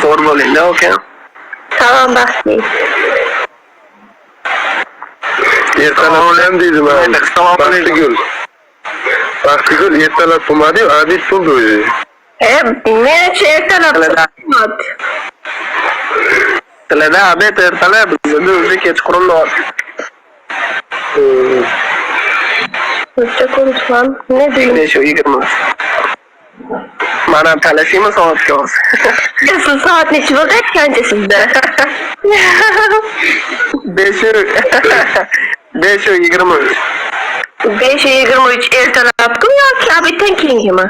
zo'r bo'ling-da, aka. Tamam, baxtli. Ertalab ham deydim men. Baxtigul ertalab bo'lmadi-yu, adib bo'ldi o'zi. Menimcha ertalab soat. Tilada abet ertalab, bizda o'zi kechqurun bor. Necha ko'rishman? Ne deyman? Shu 20. Mana talashimi soatga hozir. Siz soat necha bo'ldi aytgancha sizda? 5:23. 5:23 ertalabku yoki abetdan keyingimi?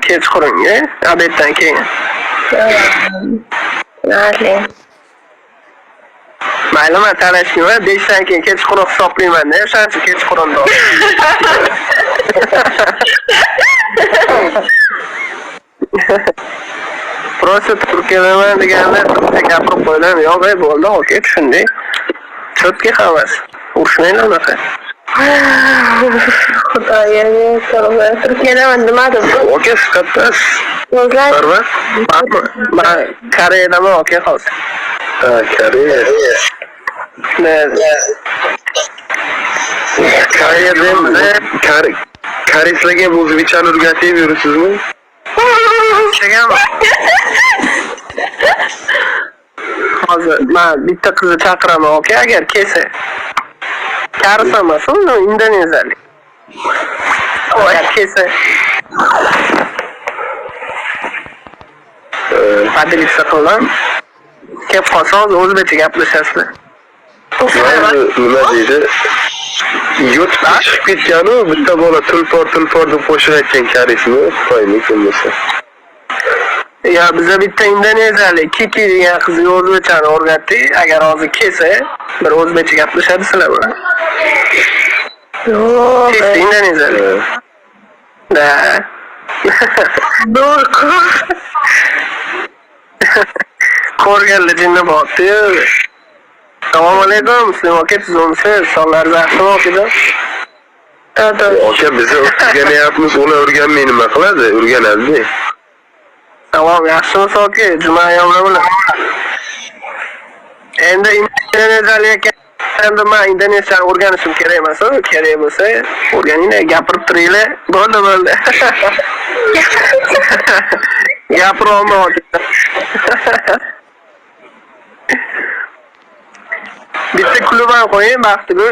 Kechqurunga, abetdan keyin. Mayli. Maylimi, talashgima 5 dan keyin kechqurun hisoblayman-da, o'shancha kechqurunda. Просто Turkiyadan deganda turkcha gapirib qo'ydim. Yo'q, bo'ldi, okey, tushundik. Chotki havas. Urushmaylar unaqa. Xudoyim, Turkiyadan nimadir bu? Okey, sifatdas. O'zlar Men Koreyadan okey hozir. Ha, Koreya. Koreyslarga o'zbekchani o'rgatib yuribsizmi? Chegam. Hozir men bitta qizni chaqiraman, okey, agar kelsa. Karis emas, u indoneziyalik. Agar kelsa. Padilisa qildim. Kelib qolsa hozir o'zbekcha gaplashasizlar. Nima deydi? Yutib chiqib ketganu bitta bola tulpor deb qo'shiq aytgan koreysmi? Xitoymi bo'lmasa. Ya biza bitta indoneziyalik Kiki degan qizga o'zbekchani o'rgatdik. Agar hozir kelsa, bir o'zbekcha gaplashadi sizlar bilan. yo'q. Indoneziyalik. Da. Dorku. Ko'rganlar jinni bo'pti. Assalomu alaykum, sizlar aka tuzumsiz, sonlar yaxshimi aka? Aka biz o'rganyapmiz, ular o'rganmay nima qiladi? O'rganadi. Tamam, yaxshimisiz aka? Juma yomg'iri bilan. Endi indoneziyalik endi men indoneziyani o'rganishim kerak emas, kerak bo'lsa, o'rganinglar, gapirib turinglar. Bo'ldi. Gapirolmay bitta klub ham qo'ying, baxtli